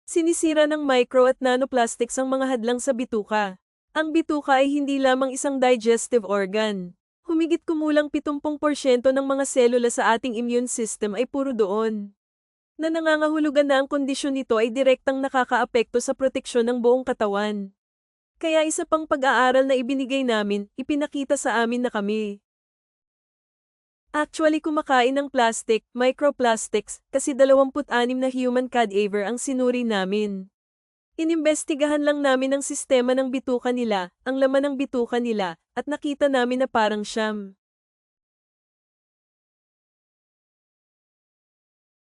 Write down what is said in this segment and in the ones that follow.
Sinisira ng micro at nanoplastics ang mga hadlang sa bituka. Ang bituka ay hindi lamang isang digestive organ. Humigit kumulang 70% ng mga selula sa ating immune system ay puro doon. Na nangangahulugan na ang kondisyon nito ay direktang nakakaapekto sa proteksyon ng buong katawan. Kaya isa pang pag-aaral na ibinigay namin, ipinakita sa amin na kami actually kumakain ng plastic, microplastics, kasi 26 na human cadaver ang sinuri namin. Inimbestigahan lang namin ang sistema ng bituka nila, ang laman ng bituka nila, at nakita namin na parang siyam.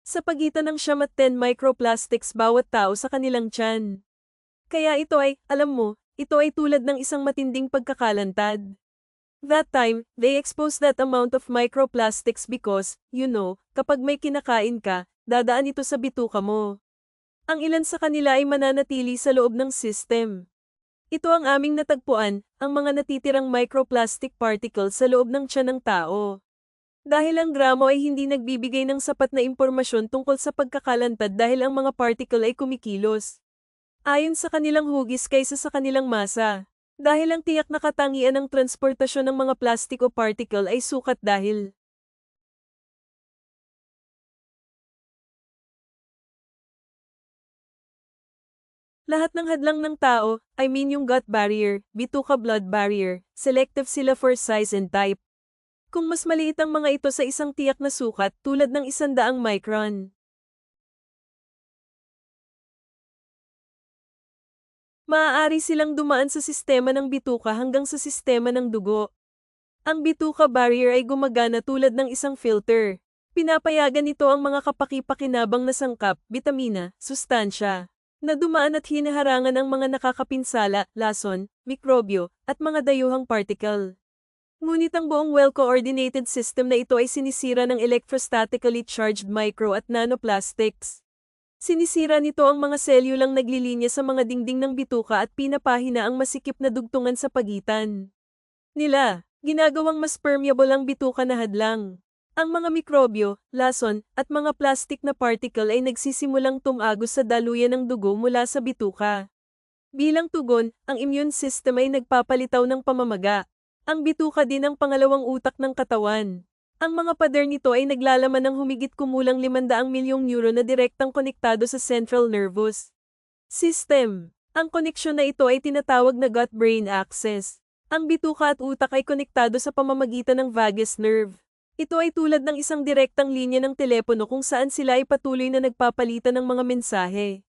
Sa pagitan ng siyam at 10 microplastics bawat tao sa kanilang tiyan. Kaya ito ay, alam mo, ito ay tulad ng isang matinding pagkakalantad. That time, they exposed that amount of microplastics because, kapag may kinakain ka, dadaan ito sa bituka mo. Ang ilan sa kanila ay mananatili sa loob ng system. Ito ang aming natagpuan, ang mga natitirang microplastic particles sa loob ng tiyan ng tao. Dahil ang gramo ay hindi nagbibigay ng sapat na impormasyon tungkol sa pagkakalantad dahil ang mga particle ay kumikilos ayon sa kanilang hugis kaysa sa kanilang masa. Dahil ang tiyak na katangian ng transportasyon ng mga plastic o particle ay sukat dahil lahat ng hadlang ng tao, I mean yung gut barrier, bituka-blood barrier, selective sila for size and type. Kung mas maliit ang mga ito sa isang tiyak na sukat tulad ng 100 micron, maaari silang dumaan sa sistema ng bituka hanggang sa sistema ng dugo. Ang bituka barrier ay gumagana tulad ng isang filter. Pinapayagan nito ang mga kapaki-pakinabang na sangkap, bitamina, sustansya, na dumaan at hinaharangan ang mga nakakapinsala, lason, mikrobyo, at mga dayuhang particle. Ngunit ang buong well-coordinated system na ito ay sinisira ng electrostatically charged micro at nanoplastics. Sinisira nito ang mga selyulang naglilinya sa mga dingding ng bituka at pinapahina ang masikip na dugtungan sa pagitan nila, ginagawang mas permeable ang bituka na hadlang. Ang mga mikrobyo, lason, at mga plastic na particle ay nagsisimulang tumagos sa daluyan ng dugo mula sa bituka. Bilang tugon, ang immune system ay nagpapalitaw ng pamamaga. Ang bituka din ang pangalawang utak ng katawan. Ang mga pader nito ay naglalaman ng humigit kumulang 500 milyong neuron na direktang konektado sa central nervous system. Ang koneksyon na ito ay tinatawag na gut-brain axis. Ang bituka at utak ay konektado sa pamamagitan ng vagus nerve. Ito ay tulad ng isang direktang linya ng telepono kung saan sila ay patuloy na nagpapalitan ng mga mensahe.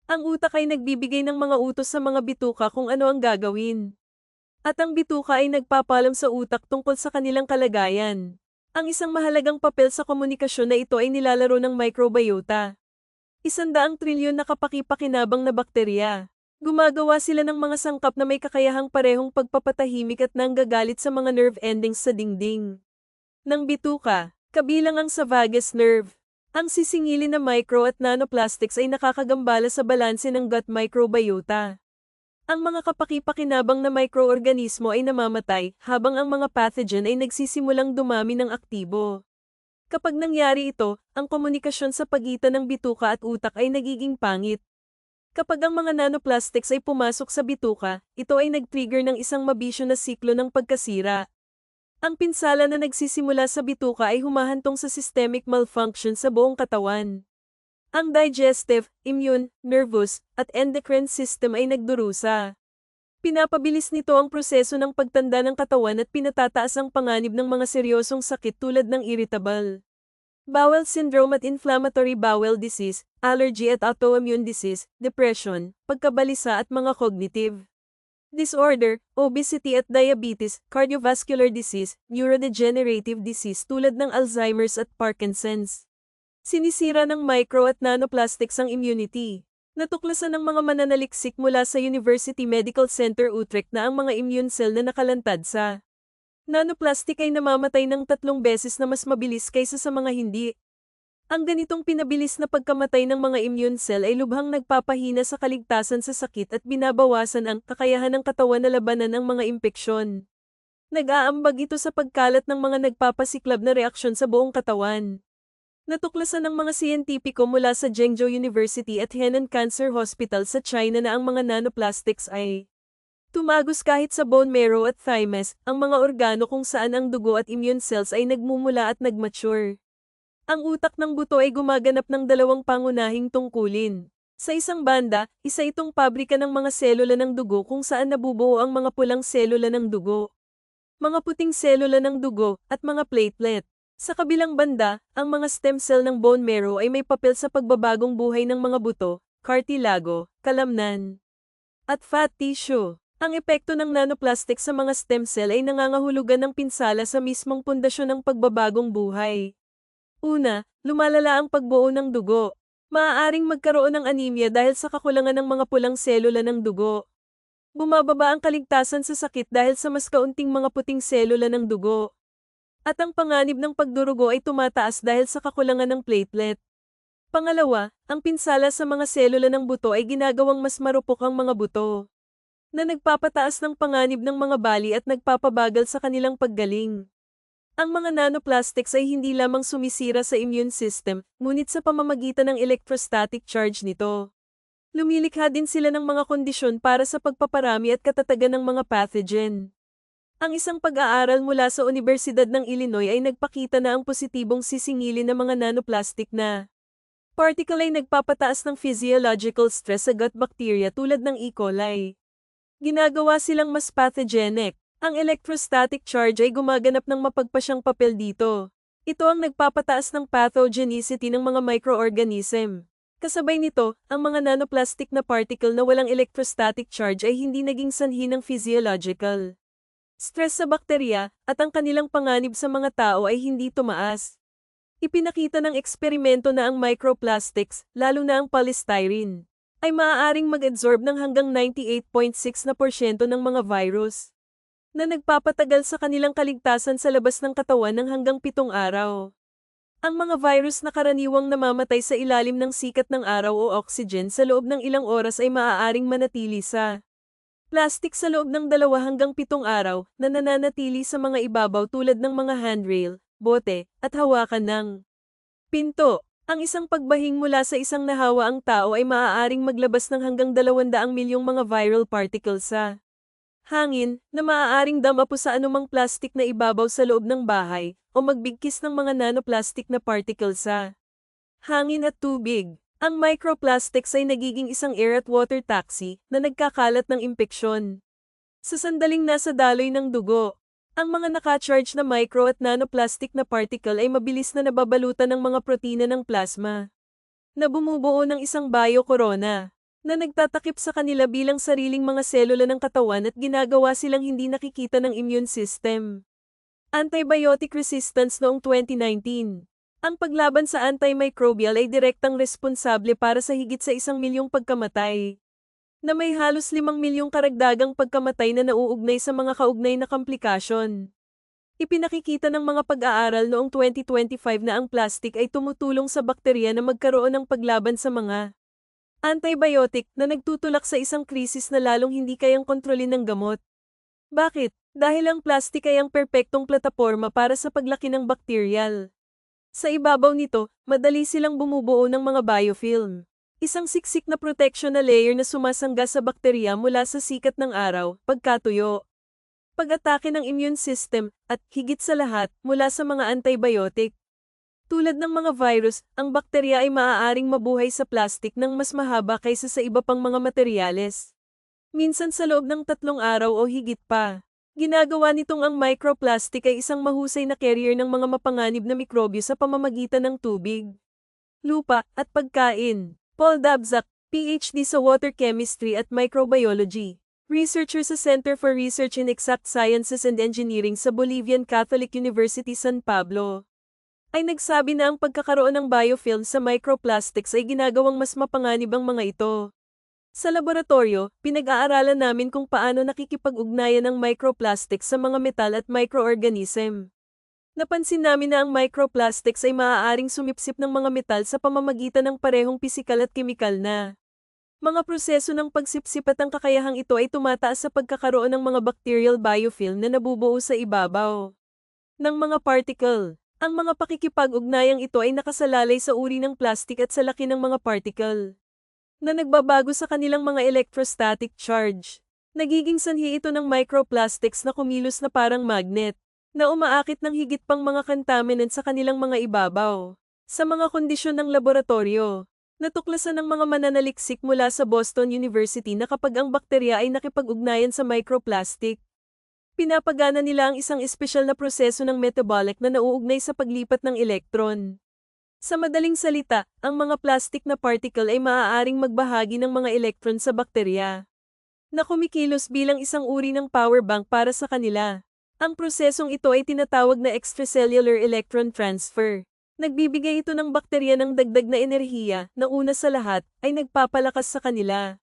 Ang utak ay nagbibigay ng mga utos sa mga bituka kung ano ang gagawin. At ang bituka ay nagpapalam sa utak tungkol sa kanilang kalagayan. Ang isang mahalagang papel sa komunikasyon na ito ay nilalaro ng microbiota. 100 trilyon na kapaki-pakinabang na bakterya. Gumagawa sila ng mga sangkap na may kakayahang parehong pagpapatahimik at nanggagalit sa mga nerve endings sa dingding ng bituka, kabilang ang sa vagus nerve. Ang sisingilin na micro at nanoplastics ay nakakagambala sa balanse ng gut microbiota. Ang mga kapaki-pakinabang na microorganismo ay namamatay, habang ang mga pathogen ay nagsisimulang dumami ng aktibo. Kapag nangyari ito, ang komunikasyon sa pagitan ng bituka at utak ay nagiging pangit. Kapag ang mga nanoplastics ay pumasok sa bituka, ito ay nag-trigger ng isang mabisyo na siklo ng pagkasira. Ang pinsala na nagsisimula sa bituka ay humahantong sa systemic malfunction sa buong katawan. Ang digestive, immune, nervous, at endocrine system ay nagdurusa. Pinapabilis nito ang proseso ng pagtanda ng katawan at pinatataas ang panganib ng mga seryosong sakit tulad ng irritable bowel syndrome at inflammatory bowel disease, allergy at autoimmune disease, depression, pagkabalisa at mga cognitive disorder, obesity at diabetes, cardiovascular disease, neurodegenerative disease tulad ng Alzheimer's at Parkinson's. Sinisira ng micro at nanoplastics ang immunity. Natuklasan ng mga mananaliksik mula sa University Medical Center Utrecht na ang mga immune cell na nakalantad sa nanoplastic ay namamatay ng 3 beses na mas mabilis kaysa sa mga hindi. Ang ganitong pinabilis na pagkamatay ng mga immune cell ay lubhang nagpapahina sa kaligtasan sa sakit at binabawasan ang kakayahan ng katawan na labanan ang mga impeksyon. Nag-aambag ito sa pagkalat ng mga nagpapasiklab na reaksyon sa buong katawan. Natuklasan ng mga siyentipiko mula sa Zhengzhou University at Henan Cancer Hospital sa China na ang mga nanoplastics ay tumagos kahit sa bone marrow at thymus, ang mga organo kung saan ang dugo at immune cells ay nagmumula at nagmature. Ang utak ng buto ay gumaganap ng dalawang pangunahing tungkulin. Sa isang banda, isa itong pabrika ng mga selula ng dugo kung saan nabubuo ang mga pulang selula ng dugo, mga puting selula ng dugo, at mga platelet. Sa kabilang banda, ang mga stem cell ng bone marrow ay may papel sa pagbabagong buhay ng mga buto, cartilago, kalamnan, at fat tissue. Ang epekto ng nanoplastic sa mga stem cell ay nangangahulugan ng pinsala sa mismong pundasyon ng pagbabagong buhay. Una, lumalala ang pagbuo ng dugo. Maaaring magkaroon ng anemia dahil sa kakulangan ng mga pulang selula ng dugo. Bumababa ang kaligtasan sa sakit dahil sa mas kaunting mga puting selula ng dugo. At ang panganib ng pagdurugo ay tumataas dahil sa kakulangan ng platelet. Pangalawa, ang pinsala sa mga selula ng buto ay ginagawang mas marupok ang mga buto, na nagpapataas ng panganib ng mga bali at nagpapabagal sa kanilang paggaling. Ang mga nanoplastics ay hindi lamang sumisira sa immune system, ngunit sa pamamagitan ng electrostatic charge nito. Lumilikha din sila ng mga kondisyon para sa pagpaparami at katatagan ng mga pathogen. Ang isang pag-aaral mula sa Universidad ng Illinois ay nagpakita na ang positibong sisingilin ng mga nanoplastic na particle ay nagpapataas ng physiological stress sa gut bacteria tulad ng E. coli. Ginagawa silang mas pathogenic. Ang electrostatic charge ay gumaganap ng mapagpasyang papel dito. Ito ang nagpapataas ng pathogenicity ng mga microorganism. Kasabay nito, ang mga nanoplastic na particle na walang electrostatic charge ay hindi naging sanhi ng physiological stress sa bakterya, at ang kanilang panganib sa mga tao ay hindi tumaas. Ipinakita ng eksperimento na ang microplastics, lalo na ang polystyrene, ay maaaring mag-absorb ng hanggang 98.6% ng mga virus, na nagpapatagal sa kanilang kaligtasan sa labas ng katawan ng hanggang 7 araw. Ang mga virus na karaniwang namamatay sa ilalim ng sikat ng araw o oxygen sa loob ng ilang oras ay maaaring manatili sa plastic sa loob ng 2 hanggang 7 araw na nananatili sa mga ibabaw tulad ng mga handrail, bote, at hawakan ng pinto. Ang isang pagbahing mula sa isang nahawaang tao ay maaaring maglabas ng hanggang 200 milyong mga viral particles sa hangin na maaaring damapo sa anumang plastic na ibabaw sa loob ng bahay o magbigkis ng mga nanoplastic na particles sa hangin at tubig. Ang microplastics ay nagiging isang air at water taxi na nagkakalat ng impeksyon sa sandaling nasa daloy ng dugo. Ang mga naka-charge na micro at nanoplastic na particle ay mabilis na nababalutan ng mga protina ng plasma na bumubuo ng isang biocorona na nagtatakip sa kanila bilang sariling mga selula ng katawan at ginagawa silang hindi nakikita ng immune system. Antibiotic resistance noong 2019. Ang paglaban sa antimicrobial ay direktang responsable para sa higit sa 1 milyong pagkamatay, na may halos 5 milyong karagdagang pagkamatay na nauugnay sa mga kaugnay na komplikasyon. Ipinakikita ng mga pag-aaral noong 2025 na ang plastic ay tumutulong sa bakterya na magkaroon ng paglaban sa mga antibiotic na nagtutulak sa isang krisis na lalong hindi kayang kontrolin ng gamot. Bakit? Dahil ang plastic ay ang perpektong plataporma para sa paglaki ng bakteryal. Sa ibabaw nito, madali silang bumubuo ng mga biofilm. Isang siksik na protection na layer na sumasangga sa bakterya mula sa sikat ng araw, pagkatuyo, pag-atake ng immune system, at higit sa lahat, mula sa mga antibiotic. Tulad ng mga virus, ang bakterya ay maaaring mabuhay sa plastic ng mas mahaba kaysa sa iba pang mga materyales. Minsan sa loob ng 3 araw o higit pa. Ginagawa nitong ang microplastic ay isang mahusay na carrier ng mga mapanganib na mikrobyo sa pamamagitan ng tubig, lupa, at pagkain. Paul Dabzak, PhD sa Water Chemistry at Microbiology, researcher sa Center for Research in Exact Sciences and Engineering sa Bolivian Catholic University San Pablo, ay nagsabi na ang pagkakaroon ng biofilm sa microplastics ay ginagawang mas mapanganib ang mga ito. Sa laboratorio, pinag-aaralan namin kung paano nakikipag-ugnayan ang microplastics sa mga metal at microorganism. Napansin namin na ang microplastics ay maaaring sumipsip ng mga metal sa pamamagitan ng parehong pisikal at kemikal na mga proseso ng pagsipsip at ang kakayahang ito ay tumataas sa pagkakaroon ng mga bacterial biofilm na nabubuo sa ibabaw ng mga particle. Ang mga pakikipag-ugnayang ito ay nakasalalay sa uri ng plastik at sa laki ng mga particle na nagbabago sa kanilang mga electrostatic charge. Nagiging sanhi ito ng microplastics na kumilos na parang magnet, na umaakit ng higit pang mga contaminant sa kanilang mga ibabaw. Sa mga kondisyon ng laboratorio, natuklasan ng mga mananaliksik mula sa Boston University na kapag ang bakterya ay nakipag-ugnayan sa microplastic, pinapagana nila ang isang espesyal na proseso ng metabolic na nauugnay sa paglipat ng elektron. Sa madaling salita, ang mga plastic na particle ay maaaring magbahagi ng mga elektron sa bakterya, na kumikilos bilang isang uri ng power bank para sa kanila. Ang prosesong ito ay tinatawag na extracellular electron transfer. Nagbibigay ito ng bakterya ng dagdag na enerhiya na una sa lahat ay nagpapalakas sa kanila.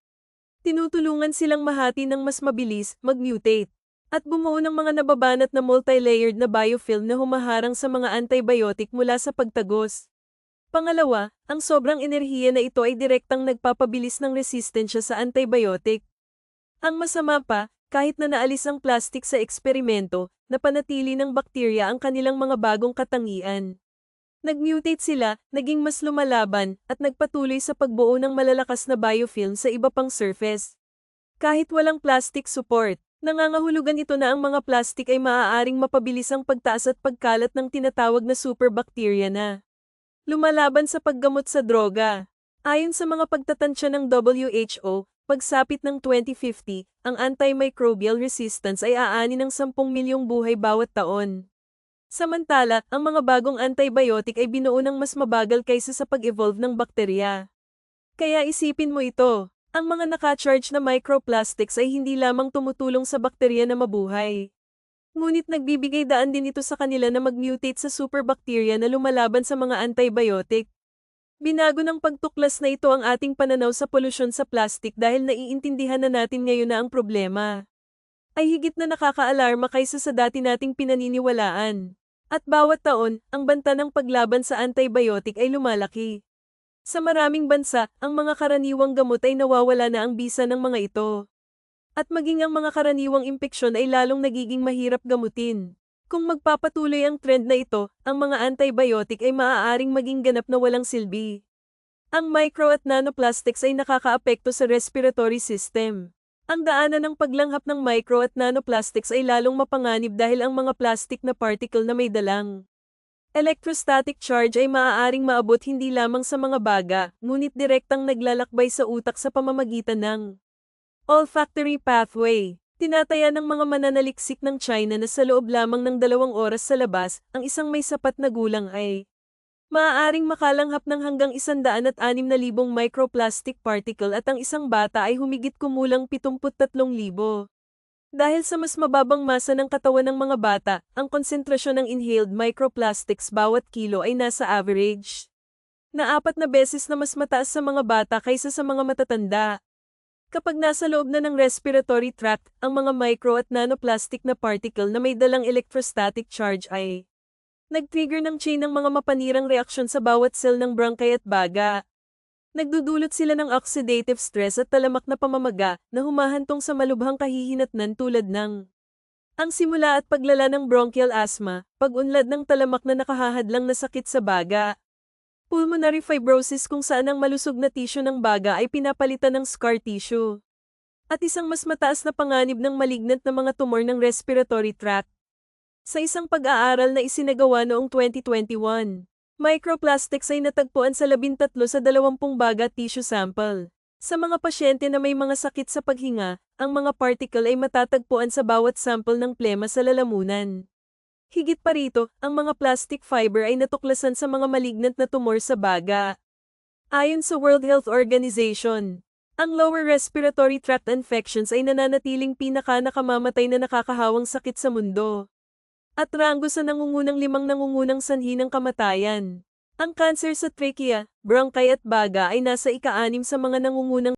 Tinutulungan silang mahati ng mas mabilis, mag-mutate, at bumuo ng mga nababanat na multi-layered na biofilm na humaharang sa mga antibiotic mula sa pagtagos. Pangalawa, ang sobrang enerhiya na ito ay direktang nagpapabilis ng resistensya sa antibiotic. Ang masama pa, kahit na naalis ang plastic sa eksperimento, napanatili ng bakterya ang kanilang mga bagong katangian. Nag-mutate sila, naging mas lumalaban, at nagpatuloy sa pagbuo ng malalakas na biofilm sa iba pang surface. Kahit walang plastic support, nangangahulugan ito na ang mga plastic ay maaaring mapabilis ang pagtaas at pagkalat ng tinatawag na superbacteria na lumalaban sa paggamot sa droga. Ayon sa mga pagtatansya ng WHO, pagsapit ng 2050, ang antimicrobial resistance ay aani ng 10 milyong buhay bawat taon. Samantala, ang mga bagong antibiotic ay binuo ng mas mabagal kaysa sa pag-evolve ng bakterya. Kaya isipin mo ito, ang mga naka-charge na microplastics ay hindi lamang tumutulong sa bakterya na mabuhay. Ngunit nagbibigay daan din ito sa kanila na mag-mutate sa superbacteria na lumalaban sa mga antibiotic. Binago ng pagtuklas na ito ang ating pananaw sa polusyon sa plastic dahil naiintindihan na natin ngayon na ang problema ay higit na nakakaalarma kaysa sa dati nating pinaniniwalaan. At bawat taon, ang banta ng paglaban sa antibiotic ay lumalaki. Sa maraming bansa, ang mga karaniwang gamot ay nawawala na ang bisa ng mga ito. At maging ang mga karaniwang impeksyon ay lalong nagiging mahirap gamutin. Kung magpapatuloy ang trend na ito, ang mga antibiotic ay maaaring maging ganap na walang silbi. Ang micro at nanoplastics ay nakakaapekto sa respiratory system. Ang daanan ng paglanghap ng micro at nanoplastics ay lalong mapanganib dahil ang mga plastic na particle na may dalang electrostatic charge ay maaaring maabot hindi lamang sa mga baga, ngunit direktang naglalakbay sa utak sa pamamagitan ng olfactory pathway. Tinataya ng mga mananaliksik ng China na sa loob lamang ng 2 oras sa labas, ang isang may sapat na gulang ay maaaring makalanghap ng hanggang 106,000 microplastic particle at ang isang bata ay humigit kumulang 73,000. Dahil sa mas mababang masa ng katawan ng mga bata, ang konsentrasyon ng inhaled microplastics bawat kilo ay nasa average na 4 na beses na mas mataas sa mga bata kaysa sa mga matatanda. Kapag nasa loob na ng respiratory tract, ang mga micro at nanoplastic na particle na may dalang electrostatic charge ay nag-trigger ng chain ng mga mapanirang reaksyon sa bawat cell ng bronchi at baga. Nagdudulot sila ng oxidative stress at talamak na pamamaga na humahantong sa malubhang kahihinatnan tulad ng ang simula at paglala ng bronchial asthma, pag-unlad ng talamak na nakahahadlang na sakit sa baga, pulmonary fibrosis kung saan ang malusog na tissue ng baga ay pinapalitan ng scar tissue, at isang mas mataas na panganib ng malignant na mga tumor ng respiratory tract. Sa isang pag-aaral na isinagawa noong 2021, microplastics ay natagpuan sa 13 sa 20 baga tissue sample. Sa mga pasyente na may mga sakit sa paghinga, ang mga particle ay matatagpuan sa bawat sample ng plema sa lalamunan. Higit pa rito, ang mga plastic fiber ay natuklasan sa mga malignant na tumor sa baga. Ayon sa World Health Organization, ang lower respiratory tract infections ay nananatiling pinaka-nakamamatay na nakakahawang sakit sa mundo. At ranggo sa nangungunang 5 nangungunang sanhi ng kamatayan. Ang kanser sa trachea, bronchi at baga ay nasa ika-6 sa mga nangungunang